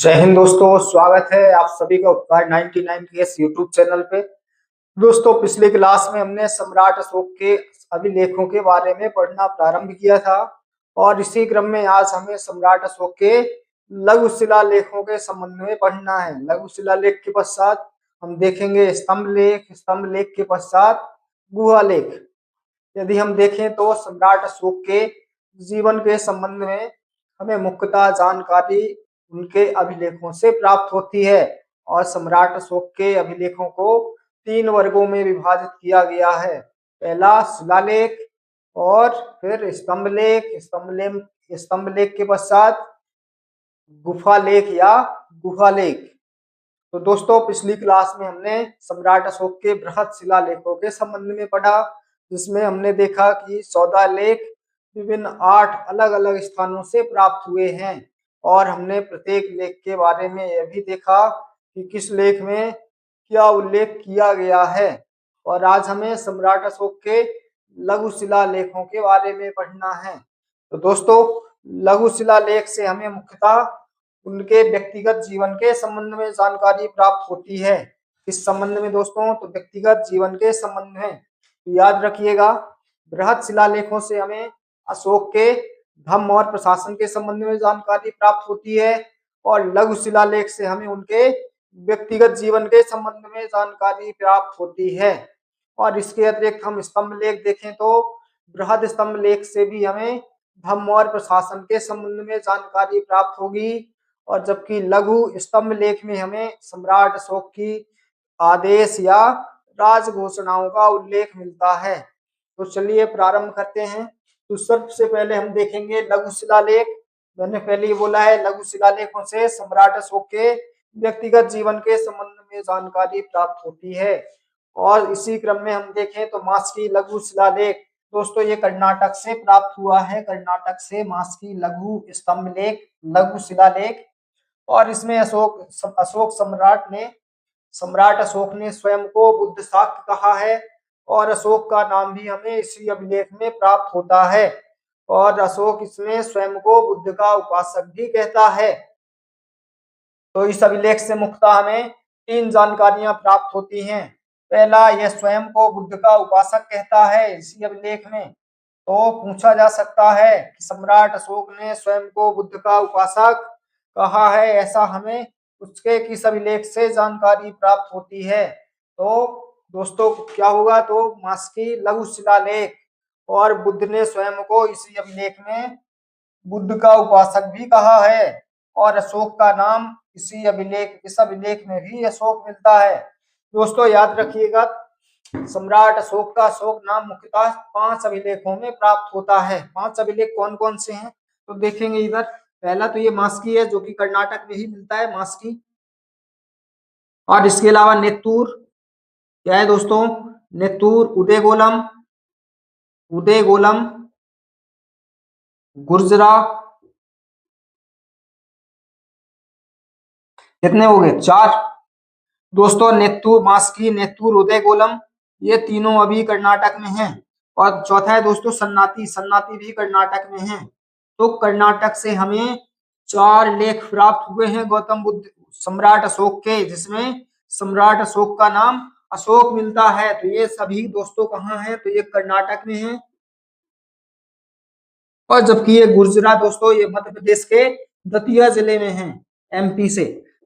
जय हिंद दोस्तों, स्वागत है आप सभी का उत्कर्ष 99 के इस यूट्यूब चैनल पे। दोस्तों, पिछले क्लास में हमने सम्राट अशोक के अभिलेखों के बारे में पढ़ना प्रारंभ किया था और इसी क्रम में आज हमें सम्राट अशोक के लघु शिलालेखों के संबंध में पढ़ना है। लघु शिलालेख के पश्चात हम देखेंगे स्तंभ लेख, स्तंभ लेख के पश्चात गुहा लेख। यदि हम देखें तो सम्राट अशोक के जीवन के संबंध में हमें मुख्यतः जानकारी उनके अभिलेखों से प्राप्त होती है और सम्राट अशोक के अभिलेखों को 3 वर्गों में विभाजित किया गया है। पहला शिलालेख और फिर स्तंभ लेख, स्तंभ लेख के पश्चात गुफा लेख या गुहा लेख। तो दोस्तों, पिछली क्लास में हमने सम्राट अशोक के बृहद शिलालेखों के संबंध में पढ़ा, जिसमें हमने देखा कि 14 लेख विभिन्न 8 अलग अलग स्थानों से प्राप्त हुए हैं और हमने प्रत्येक लेख के बारे में यह भी देखा कि किस लेख में क्या उल्लेख किया गया है। और आज हमें सम्राट अशोक के लघु शिलालेखों के बारे में पढ़ना है। तो दोस्तों, लघु शिलालेख से हमें मुख्यतः उनके व्यक्तिगत जीवन के संबंध में जानकारी प्राप्त होती है। इस संबंध में दोस्तों, तो व्यक्तिगत जीवन के संबंध में तो याद रखिएगा, बृहद शिलालेखों से हमें अशोक के धर्म और प्रशासन के संबंध में जानकारी प्राप्त होती है और लघु शिलालेख से हमें उनके व्यक्तिगत जीवन के संबंध में जानकारी प्राप्त होती है। और इसके अतिरिक्त हम स्तंभ लेख देखें तो बृहद स्तंभ लेख से भी हमें धर्म और प्रशासन के संबंध में जानकारी प्राप्त होगी और जबकि लघु स्तंभ लेख में हमें सम्राट अशोक की आदेश या राज घोषणाओं का उल्लेख मिलता है। तो चलिए प्रारंभ करते हैं। तो सबसे पहले हम देखेंगे लघु शिलालेख। मैंने पहले ही बोला है, लघु शिलालेखों से सम्राट अशोक के व्यक्तिगत जीवन के संबंध में जानकारी प्राप्त होती है। और इसी क्रम में हम देखें तो मास्की लघु शिलालेख। दोस्तों, ये कर्नाटक से प्राप्त हुआ है, कर्नाटक से मास्की लघु स्तंभ लेख, लघु शिलालेख। और इसमें सम्राट अशोक ने स्वयं को बुद्ध शाक्त कहा है और अशोक का नाम भी हमें इसी अभिलेख में प्राप्त होता है और अशोक इसमें स्वयं को बुद्ध का उपासक भी कहता है। तो इस अभिलेख से मुख्यतः हमें 3 जानकारियां प्राप्त होती हैं। पहला, यह स्वयं को बुद्ध का उपासक कहता है इसी अभिलेख में। तो पूछा जा सकता है कि सम्राट अशोक ने स्वयं को बुद्ध का उपासक कहा है, ऐसा हमें उसके किस अभिलेख से जानकारी प्राप्त होती है। तो दोस्तों, क्या होगा, तो मास्की लघु शिलालेख। और बुद्ध ने स्वयं को इसी अभिलेख में बुद्ध का उपासक भी कहा है और अशोक का नाम इस अभिलेख में भी अशोक मिलता है। दोस्तों, याद रखिएगा, सम्राट अशोक का अशोक नाम मुख्यतः 5 अभिलेखों में प्राप्त होता है। 5 अभिलेख कौन कौन से हैं तो देखेंगे इधर। पहला तो ये मास्की है, जो कि कर्नाटक में ही मिलता है, मास्की। और इसके अलावा नेत्तूर, क्या है दोस्तों, नेत्तूर, उदयगोलम, गुर्जरा। कितने हो गए? 4 दोस्तों। नेत्तूर, मास्की, नेत्तूर, उदयगोलम, ये तीनों अभी कर्नाटक में हैं। और चौथा है दोस्तों सन्नाती, सन्नाती भी कर्नाटक में है। तो कर्नाटक से हमें 4 लेख प्राप्त हुए हैं गौतम बुद्ध सम्राट अशोक के, जिसमें सम्राट अशोक का नाम अशोक मिलता है। तो ये सभी दोस्तों कहाँ हैं, तो ये कर्नाटक में है। और जबकि ये गुर्जरा दोस्तों, ये मध्य प्रदेश के दतिया जिले में है, एमपी से।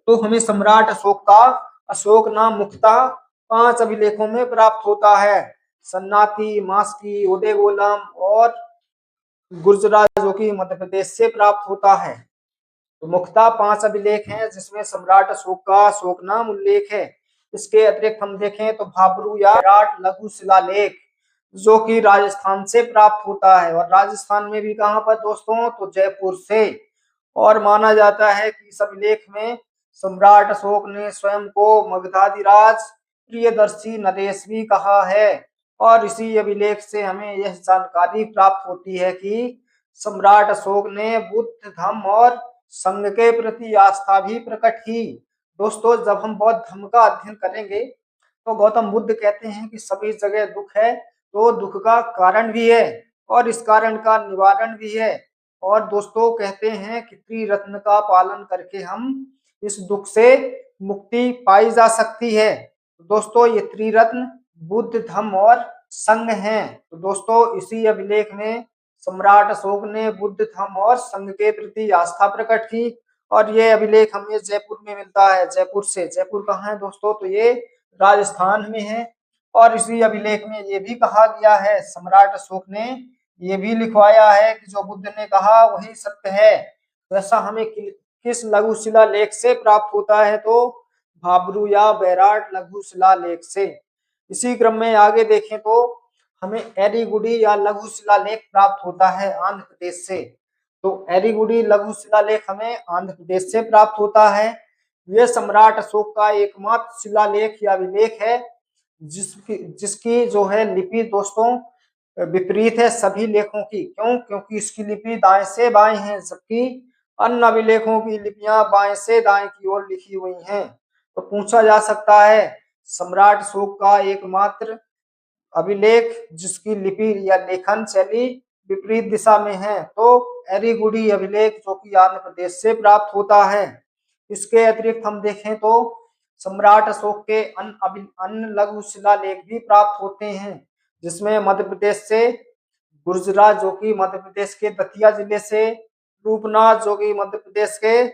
तो हमें सम्राट अशोक का अशोक नाम मुख्यतः 5 अभिलेखों में प्राप्त होता है, सन्नाती, मास्की, उदयगोलम और गुर्जरा, जो कि मध्य प्रदेश से प्राप्त होता है। तो मुख्यतः 5 अभिलेख हैं जिसमें सम्राट अशोक का अशोक नाम उल्लेख है। इसके अतिरिक्त हम देखें तो भाबरू या विराट लघु शिलालेख, जो कि राजस्थान से प्राप्त होता है। और राजस्थान में भी कहां पर दोस्तों, तो जयपुर से। और माना जाता है कि इस अभिलेख में सम्राट अशोक ने स्वयं को मगधाधिराज प्रियदर्शी नरेश भी कहा है। और इसी अभिलेख से हमें यह जानकारी प्राप्त होती है कि सम्राट अशोक ने बुद्ध धर्म और संघ के प्रति आस्था भी प्रकट की। दोस्तों, जब हम बौद्ध धर्म का अध्ययन करेंगे तो गौतम बुद्ध कहते हैं कि सभी जगह दुख है, तो दुख का कारण भी है और इस कारण का निवारण भी है। और दोस्तों कहते हैं कि त्रिरत्न का पालन करके हम इस दुख से मुक्ति पाई जा सकती है। तो दोस्तों ये त्रिरत्न बुद्ध, धम्म और संघ हैं। तो दोस्तों इसी अभिलेख में सम्राट अशोक ने बुद्ध, धम्म और संघ के प्रति आस्था प्रकट की। और ये अभिलेख हमें जयपुर में मिलता है। जयपुर से, जयपुर कहाँ है दोस्तों? तो ये राजस्थान में है। और इसी अभिलेख में ये भी कहा गया है, सम्राट अशोक ने ये भी लिखवाया है कि जो बुद्ध ने कहा वही सत्य है। तो ऐसा हमें किस लघु शिलालेख से प्राप्त होता है? तो भाब्रू या बैराट लघु शिलालेख से। इसी क्रम में आगे देखें तो हमें एरीगुडी या लघु शिलालेख प्राप्त होता है आंध्र प्रदेश से। तो एरीगुडी लघु शिलालेख हमें आंध्र प्रदेश से प्राप्त होता है। यह सम्राट अशोक का एकमात्र शिलालेख या अभिलेख है जिसकी जो है लिपि दोस्तों विपरीत है सभी लेखों की। क्यों? क्योंकि इसकी लिपि दाएं से बाएं है, जबकि अन्य अभिलेखों की लिपियां बाएं से दाएं की ओर लिखी हुई हैं। तो पूछा जा सकता है सम्राट अशोक का एकमात्र अभिलेख जिसकी लिपि या लेखन शैली विपरीत दिशा में है, तो एरीगुडी अभिलेख जो कि आंध्र प्रदेश से प्राप्त होता है। इसके अतिरिक्त हम देखें तो सम्राट अशोक के अन्य लघु शिलालेख भी प्राप्त होते हैं, जिसमें मध्य प्रदेश से गुर्जरा जो कि मध्य प्रदेश के दतिया जिले से, रूपनाथ जो कि मध्य प्रदेश के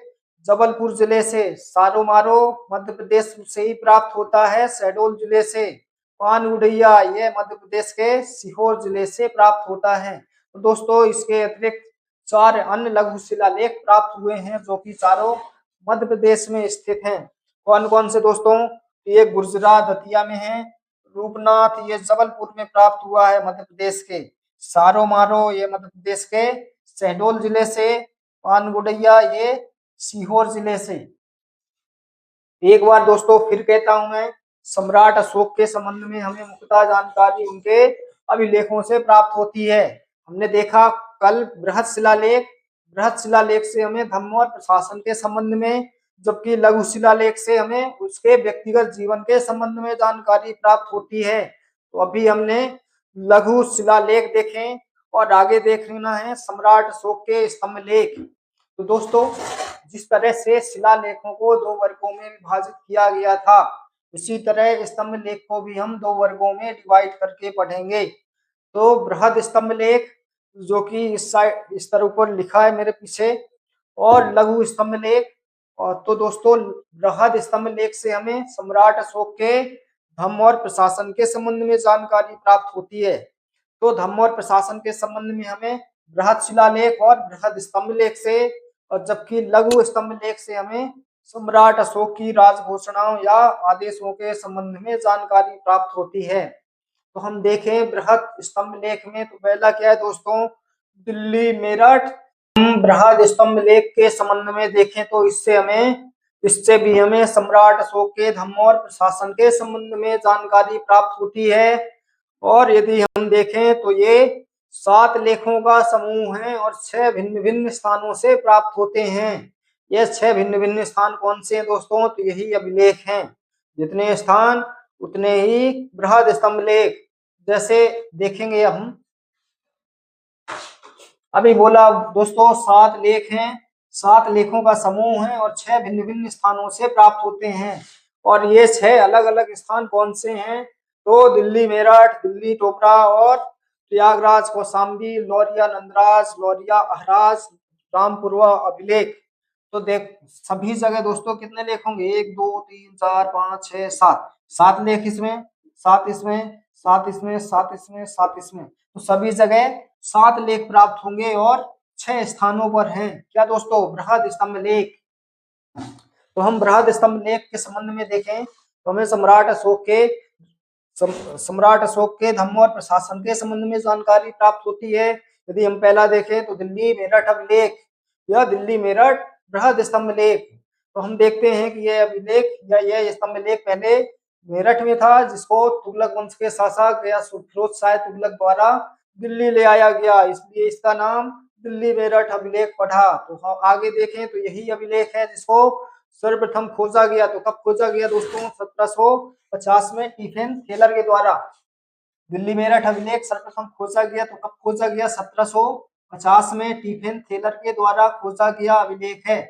जबलपुर जिले से, सारोमारो मध्य प्रदेश से ही प्राप्त होता है शहडोल जिले से, पान उड़ैया ये मध्य प्रदेश के सीहोर जिले से प्राप्त होता है। तो दोस्तों इसके अतिरिक्त 4 अन्य लघु शिलालेख प्राप्त हुए हैं जो कि चारों मध्य प्रदेश में स्थित हैं। कौन कौन से दोस्तों? ये गुर्जरा दतिया में है, रूपनाथ ये जबलपुर में प्राप्त हुआ है मध्य प्रदेश के, सारोमारो ये मध्य प्रदेश के शहडोल जिले से, पानगुड़ैया ये सीहोर जिले से। एक बार दोस्तों फिर कहता हूं मैं, सम्राट अशोक के संबंध में हमें मुख्यतः जानकारी उनके अभिलेखों से प्राप्त होती है। हमने देखा कल बृहत शिलालेख से हमें धम्म और प्रशासन के संबंध में, जबकि लघु शिलालेख से हमें उसके व्यक्तिगत जीवन के संबंध में जानकारी प्राप्त होती है। तो अभी हमने लघु शिलालेख देखें और आगे देखना है सम्राट अशोक के स्तंभ लेख। तो दोस्तों जिस तरह से शिलालेखों को 2 वर्गों में विभाजित किया गया था, इसी तरह स्तंभ लेख को भी हम 2 वर्गों में डिवाइड करके पढ़ेंगे। तो बृहद स्तंभ लेख जो कि इस साइड इस तरह ऊपर लिखा है मेरे पीछे, और लघु स्तंभ लेख। और तो दोस्तों बृहद स्तंभ लेख से हमें सम्राट अशोक के धम्म और प्रशासन के संबंध में जानकारी प्राप्त होती है। तो धम्म और प्रशासन के संबंध में हमें बृहद शिलालेख और बृहद स्तंभ लेख से, और जबकि लघु स्तंभ लेख से हमें सम्राट अशोक की राजघोषणाओं या आदेशों के संबंध में जानकारी प्राप्त होती है। तो हम देखें बृहद स्तंभ लेख में, तो पहला क्या है दोस्तों? दिल्ली मेरठ। हम बृहद स्तंभ लेख के संबंध में देखें तो इससे भी हमें सम्राट अशोक के धम्म और प्रशासन के संबंध में जानकारी प्राप्त होती है। और यदि हम देखें तो ये 7 लेखों का समूह है और 6 भिन्न भिन्न स्थानों से प्राप्त होते हैं। ये 6 भिन्न भिन्न स्थान कौन से हैं दोस्तों? तो यही अभिलेख हैं। जितने स्थान उतने ही बृहद स्तंभ लेख। जैसे देखेंगे हम, अभी बोला दोस्तों 7 लेख हैं, 7 लेखों का समूह है और 6 भिन्न भिन्न स्थानों से प्राप्त होते हैं। और ये 6 अलग अलग स्थान कौन से हैं? तो दिल्ली मेरठ, दिल्ली टोपरा और प्रयागराज कौशाम्बी, लौरिया नंदराज, लौरिया अहराज, रामपुरवा अभिलेख। तो देख सभी जगह दोस्तों कितने लेख होंगे? 1 2 3 4 5 6 7, 7 लेख इसमें, 7 इसमें, 7 इसमें, 7 इसमें, 7 इसमें। तो सभी जगह 7 लेख प्राप्त होंगे और 6 स्थानों पर हैं। क्या दोस्तों? बृहद स्तंभ लेख। तो हम बृहद स्तंभ लेख के संबंध में देखें तो हमें सम्राट अशोक के धम्म और प्रशासन के संबंध में जानकारी प्राप्त होती है। यदि हम पहला देखें तो दिल्ली मेरठ अभिलेख, यह दिल्ली मेरठ बृहद स्तंभ लेख। तो हम देखते हैं कि यह अभिलेख या यह स्तंभ लेख पहले मेरठ में था, जिसको तुगलक वंश के शासक या फिरोज शाह तुगलक द्वारा दिल्ली ले आया गया, इसलिए इसका नाम दिल्ली मेरठ अभिलेख पढ़ा। तो आगे देखें तो यही अभिलेख है जिसको सर्वप्रथम खोजा गया। तो कब खोजा गया दोस्तों? 1750 में टिफिन थेलर के द्वारा। दिल्ली मेरठ अभिलेख सर्वप्रथम खोजा गया, तो कब खोजा गया? 1750 में टिफिन थेलर के द्वारा खोजा गया अभिलेख है।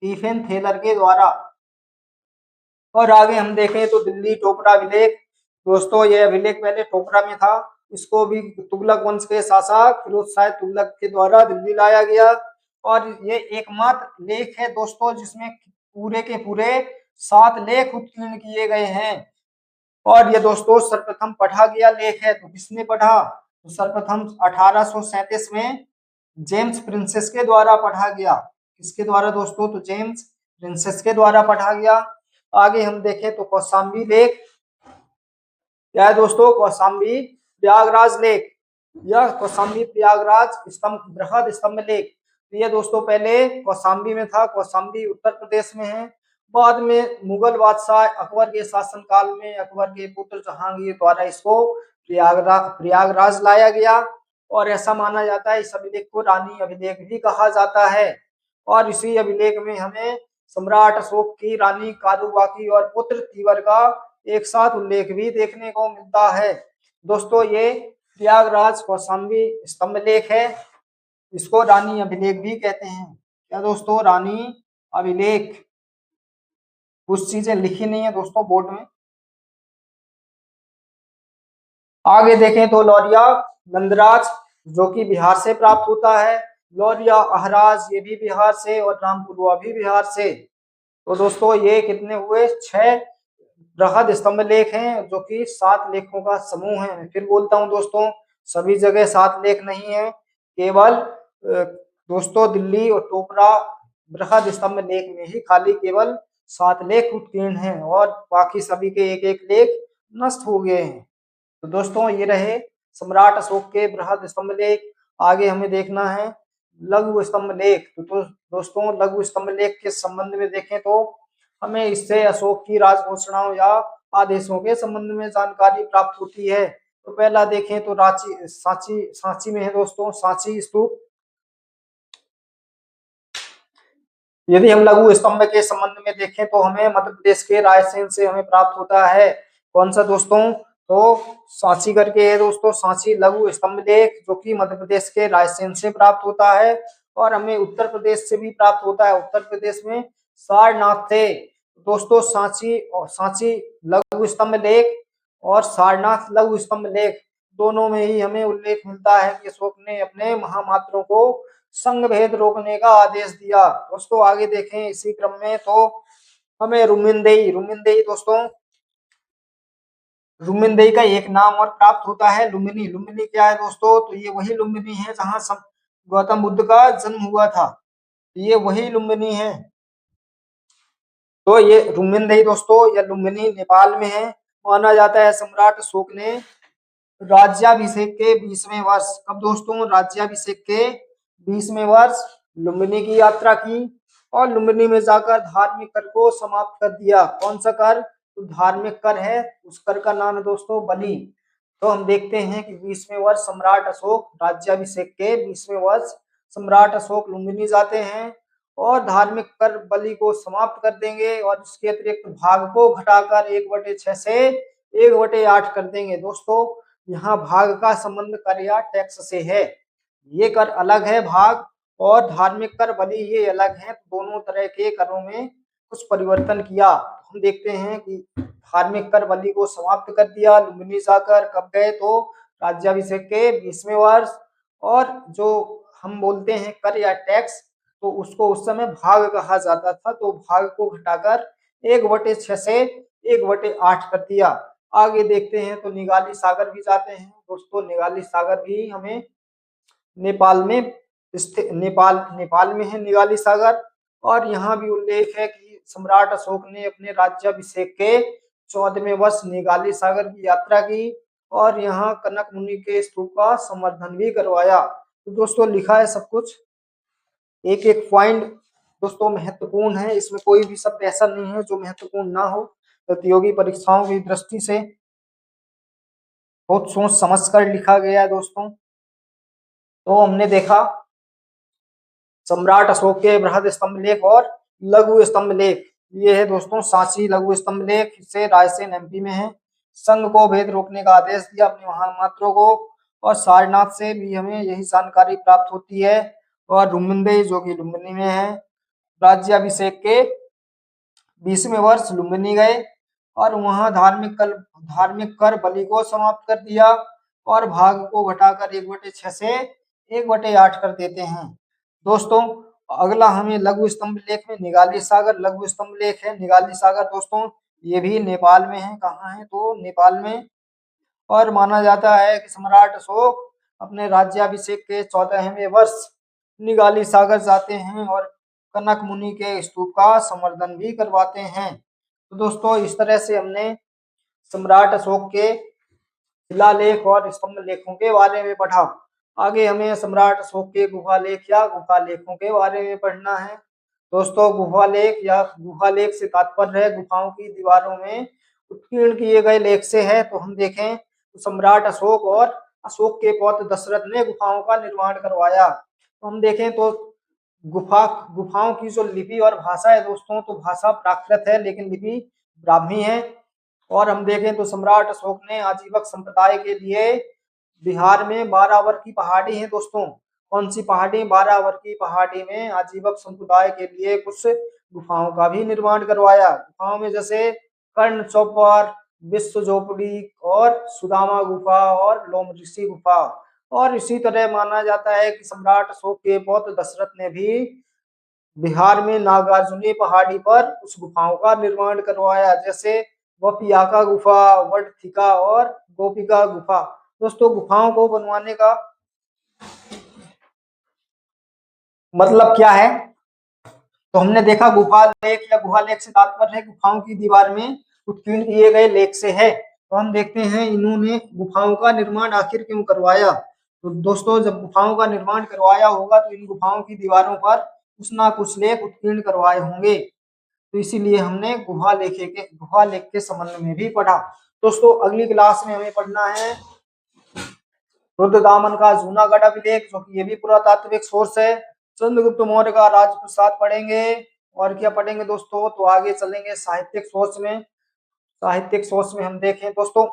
स्टीफन थेलर के द्वारा। और आगे हम देखें तो दिल्ली टोपरा अभिलेख। दोस्तों ये अभिलेख पहले टोपरा में था, इसको भी तुगलक वंश के शासक फिरोज शाह तुगलक के द्वारा दिल्ली लाया गया। और ये एकमात्र लेख है दोस्तों जिसमें पूरे के पूरे 7 लेख उत्कीर्ण किए गए हैं। और ये दोस्तों सर्वप्रथम पढ़ा गया लेख है। तो किसने पढ़ा? तो सर्वप्रथम 1837 में जेम्स प्रिंसेस के द्वारा पढ़ा गया। किसके द्वारा दोस्तों? तो जेम्स प्रिंसेस के द्वारा पढ़ा गया। आगे हम देखें तो कौशाम्बी लेख क्या है दोस्तों? कौशाम्बी प्रयागराज लेख। यह कौशाम्बी प्रयागराज स्तंभ बृहद स्तंभ लेख। तो ये दोस्तों पहले कौशाम्बी में था। कौशाम्बी उत्तर प्रदेश में है। बाद में मुगल बादशाह अकबर के शासनकाल में अकबर के पुत्र जहांगीर द्वारा इसको प्रयागराज लाया गया। और ऐसा माना जाता है इस अभिलेख को रानी अभिलेख भी कहा जाता है। और इसी अभिलेख में हमें सम्राट अशोक की रानी कारुबाकी और पुत्र तीवर का एक साथ उल्लेख भी देखने को मिलता है। दोस्तों ये प्रयागराज कौशाम्बी स्तंभ लेख है, इसको रानी अभिलेख भी कहते हैं। क्या दोस्तों? रानी अभिलेख। कुछ चीजें लिखी नहीं है दोस्तों बोर्ड में। आगे देखें तो लौरिया नंदराज जो कि बिहार से प्राप्त होता है। लौरिया अहराज ये भी बिहार से और रामपुरवा भी बिहार से। तो दोस्तों ये कितने हुए? 6 बृहद स्तंभ लेख हैं जो कि 7 लेखों का समूह है। फिर बोलता हूं दोस्तों सभी जगह 7 लेख नहीं है, केवल दोस्तों दिल्ली और टोपरा बृहद स्तंभ लेख में ही खाली केवल 7 लेख उत्कीर्ण हैं और बाकी सभी के एक एक लेख नष्ट हो गए हैं। तो दोस्तों ये रहे सम्राट अशोक के बृहद स्तंभ लेख। आगे हमें देखना है लघु स्तंभ लेख। तो दोस्तों लघु स्तंभ लेख के संबंध में देखें तो हमें इससे अशोक की राजघोषणाओं या आदेशों के संबंध में जानकारी प्राप्त होती है। तो पहला देखें तो सांची में है दोस्तों सांची स्तूप। यदि हम लघु स्तंभ के संबंध में देखें तो हमें मध्य प्रदेश के रायसेन से हमें प्राप्त होता है। कौन सा दोस्तों? तो सांची करके है दोस्तों सांची लघु स्तंभ लेख जो कि मध्य प्रदेश के रायसेन से प्राप्त होता है। और हमें उत्तर प्रदेश से भी प्राप्त होता है। उत्तर प्रदेश में सारनाथ से दोस्तों सांची लघु स्तंभ लेख और सारनाथ लघु स्तंभ लेख दोनों में ही हमें उल्लेख मिलता है कि अशोक ने अपने महामात्रों को संघ भेद रोकने का आदेश दिया। दोस्तों आगे देखें इसी क्रम में तो हमें रुमिनदेई दोस्तों रुमिनदेई का एक नाम और प्राप्त होता है लुम्बिनी। लुम्बिनी क्या है दोस्तों? तो ये वही लुम्बिनी है जहां गौतम बुद्ध का जन्म हुआ था। ये वही लुम्बिनी है। तो ये रुमिनदेई दोस्तों या लुम्बिनी नेपाल में है। माना जाता है सम्राट अशोक ने राज्याभिषेक के 20वें वर्ष कब दोस्तों? राज्याभिषेक के 20वें वर्ष लुम्बिनी की यात्रा की और लुम्बिनी में जाकर धार्मिक कर को समाप्त कर दिया। कौन सा कर? तो धार्मिक कर है, उस कर का नाम है दोस्तों बलि। तो हम देखते हैं कि 20वें वर्ष सम्राट अशोक राज्याभिषेक के 20वें वर्ष सम्राट अशोक लुम्बिनी जाते हैं और धार्मिक कर बलि को समाप्त कर देंगे और इसके अतिरिक्त भाग को घटाकर 1/6 से 1/8 कर देंगे। दोस्तों यहाँ भाग का संबंध कर या टैक्स से है। ये कर अलग है भाग और धार्मिक कर बलि ये अलग है। दोनों तरह के करों में कुछ परिवर्तन किया। हम देखते हैं कि धार्मिक कर बलि को समाप्त कर दिया लुम्बिनी जाकर कब गए? तो राज्याभिषेक के 20वें वर्ष। और जो हम बोलते हैं कर या टैक्स तो उसको उस समय भाग कहा जाता था। तो भाग को घटाकर 1/6 से 1/8 कर दिया। आगे देखते हैं तो निगाली सागर भी जाते हैं दोस्तों। निगाली सागर भी हमें नेपाल में स्थित नेपाल में है निगाली सागर। और यहाँ भी उल्लेख है कि सम्राट अशोक ने अपने राज्याभिषेक के 14वें वर्ष निगाली सागर की यात्रा की और यहाँ कनक मुनि के स्तूप का संवर्धन भी करवाया। तो दोस्तों लिखा है सब कुछ, एक एक पॉइंट दोस्तों महत्वपूर्ण है। इसमें कोई भी शब्द ऐसा नहीं है जो महत्वपूर्ण ना हो। प्रतियोगी परीक्षाओं की दृष्टि से बहुत सोच समझ कर लिखा गया है दोस्तों। तो हमने देखा सम्राट अशोक के बृहद स्तंभ लेख और लघु स्तंभ लेख। ये है दोस्तों सांची लघु स्तंभ लेख से रायसेन एमपी में है। संघ को भेद रोकने का आदेश दिया अपने महामात्रों को। और सारनाथ से भी हमें यही जानकारी प्राप्त होती है। और रुमिनदेई जो कि लुम्बिनी में है राज्याभिषेक के 20वें वर्ष लुम्बिनी गए और वहां धार्मिक कर बलि को समाप्त कर दिया और भाग को घटाकर 1/6 से 1/8 कर देते हैं। दोस्तों अगला हमें लघु स्तंभ लेख में निगाली सागर लघु स्तंभ लेख है। निगाली सागर दोस्तों ये भी नेपाल में है। कहाँ है? तो नेपाल में। और माना जाता है कि सम्राट अशोक अपने राज्याभिषेक के 14वें वर्ष निगाली सागर जाते हैं और कनक मुनि के स्तूप का संवर्धन भी करवाते हैं। तो दोस्तों इस तरह से हमने सम्राट अशोक के शिलालेख और स्तंभ लेखों के बारे में पढ़ा। आगे हमें सम्राट अशोक के गुफा लेख या गुफा लेखों के बारे में पढ़ना है। दोस्तों गुफा लेख या गुफा लेख से तात्पर्य है गुफाओं की दीवारों में उत्कीर्ण किए गए लेख से है। तो हम देखें तो सम्राट अशोक और अशोक के पौत्र दशरथ ने गुफाओं का निर्माण करवाया। तो हम देखें तो गुफाओं की जो लिपि और भाषा है दोस्तों, तो भाषा प्राकृत है लेकिन लिपि ब्राह्मी है। और हम देखें तो सम्राट अशोक ने आजीवक संप्रदाय के लिए बिहार में 12 की पहाड़ी है दोस्तों। कौन सी पहाड़ी? 12 की पहाड़ी में आजीवक संप्रदाय के लिए कुछ गुफाओं का भी निर्माण करवाया। गुफाओं में जैसे कर्ण चौपर, विश्व झोपड़ी और सुदामा गुफा और लोम ऋषि गुफा। और इसी तरह माना जाता है कि सम्राट अशोक के पौत्र दशरथ ने भी बिहार में नागार्जुनी पहाड़ी पर उस गुफाओं का निर्माण करवाया, जैसे वपियाका गुफा, वटथिका और गोपिका गुफा। दोस्तों गुफाओं को बनवाने का मतलब क्या है? तो हमने देखा गुफा लेख या गुहा लेख से तात्पर्य है गुफाओं की दीवार में उत्कीर्ण किए गए लेख से है। तो हम देखते हैं इन्होंने गुफाओं का निर्माण आखिर क्यों करवाया। तो दोस्तों जब गुफाओं का निर्माण करवाया होगा तो इन गुफाओं की दीवारों पर कुछ ना कुछ लेख उत्कीर्ण करवाए होंगे। तो इसीलिए हमने गुहा लेख के संबंध में भी पढ़ा। दोस्तों अगली क्लास में हमें पढ़ना है रुद्रदामन का जूनागढ़ अभिलेख, जो कि ये भी पुरातात्विक सोर्स है। चंद्रगुप्त मौर्य का राजप्रसाद पढ़ेंगे। और क्या पढ़ेंगे दोस्तों? तो आगे चलेंगे साहित्यिक सोर्स में। साहित्यिक सोर्स में हम देखें दोस्तों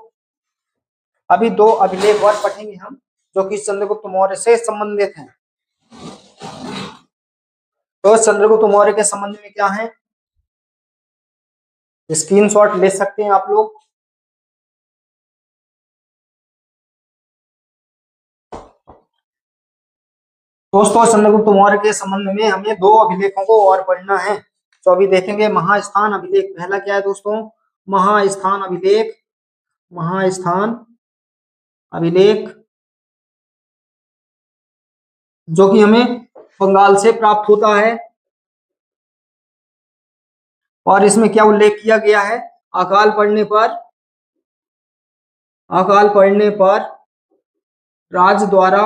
अभी 2 अभिलेख और पढ़ेंगे हम, जो कि चंद्रगुप्त मौर्य से संबंधित हैं। तो चंद्रगुप्त मौर्य के संबंध में क्या है, स्क्रीनशॉट ले सकते हैं आप लोग। दोस्तों चंद्रगुप्त मौर्य के संबंध में हमें 2 अभिलेखों को और पढ़ना है। तो अभी देखेंगे महास्थान अभिलेख। पहला क्या है दोस्तों? महास्थान अभिलेख। महास्थान अभिलेख जो कि हमें बंगाल से प्राप्त होता है। और इसमें क्या उल्लेख किया गया है? अकाल पड़ने पर राज द्वारा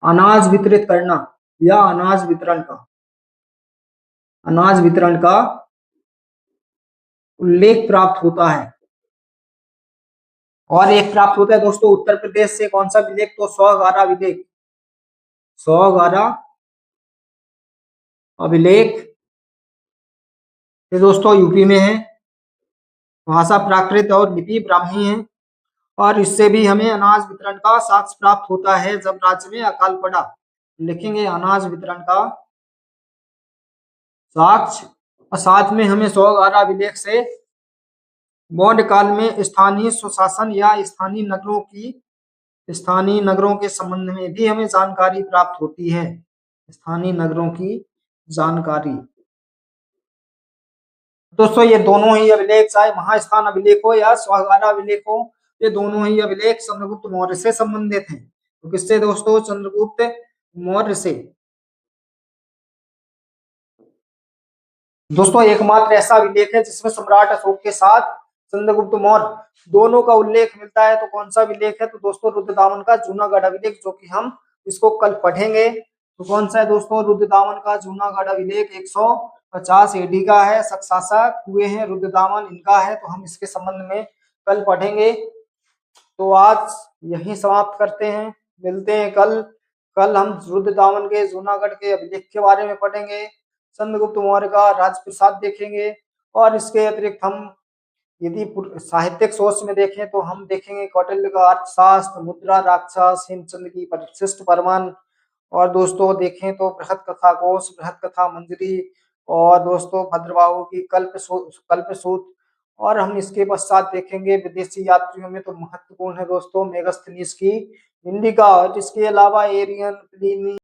अनाज वितरित करना या अनाज वितरण का उल्लेख प्राप्त होता है। और एक प्राप्त होता है दोस्तों उत्तर प्रदेश से। कौन सा विलेख? तो सौगारा विलेख। सौगारा अभिलेख ये दोस्तों यूपी में है। भाषा प्राकृत और लिपि ब्राह्मी है। और इससे भी हमें अनाज वितरण का साक्ष्य प्राप्त होता है जब राज्य में अकाल पड़ा। लिखेंगे अनाज वितरण का साक्ष्य। और साथ में हमें सौगारा अभिलेख से मौर्य काल में स्थानीय स्वशासन या स्थानीय नगरों के संबंध में भी हमें जानकारी प्राप्त होती है। स्थानीय नगरों की जानकारी। दोस्तों ये दोनों ही अभिलेख, चाहे महास्थान अभिलेख हो या सौगारा अभिलेख हो, ये दोनों ही अभिलेख चंद्रगुप्त मौर्य से संबंधित हैं। तो किससे दोस्तों? चंद्रगुप्त मौर्य से। दोस्तों एकमात्र ऐसा अभिलेख है जिसमें सम्राट अशोक के साथ चंद्रगुप्त मौर्य दोनों का उल्लेख मिलता है। तो कौन सा अभिलेख है? तो दोस्तों रुद्रदामन का जूनागढ़ अभिलेख, जो कि हम इसको कल पढ़ेंगे। तो कौन सा है दोस्तों? रुद्रदामन का जूनागढ़ अभिलेख 150 एडी का है। शासक हुए हैं रुद्रदामन, इनका है। तो हम इसके संबंध में कल पढ़ेंगे। तो आज यहीं समाप्त करते हैं, मिलते हैं कल हम रुद्रदामन के जूनागढ़ के अभिलेख के बारे में पढ़ेंगे, चंद्रगुप्त मौर्य का राजप्रसाद देखेंगे। और इसके अतिरिक्त हम यदि साहित्यिक सोच में देखें तो हम देखेंगे कौटिल्य का अर्थशास्त्र, मुद्रा राक्षस, हेमचंद की परिशिष्ट प्रमाण और दोस्तों देखें तो बृहत कथा कोश, बृहत कथा मंजरी और दोस्तों भद्रबाहु की कल्पसूत्र। और हम इसके पश्चात देखेंगे विदेशी यात्रियों में तो महत्वपूर्ण है दोस्तों मेगास्थनीज की इंडिका। और इसके अलावा एरियन, प्लिनी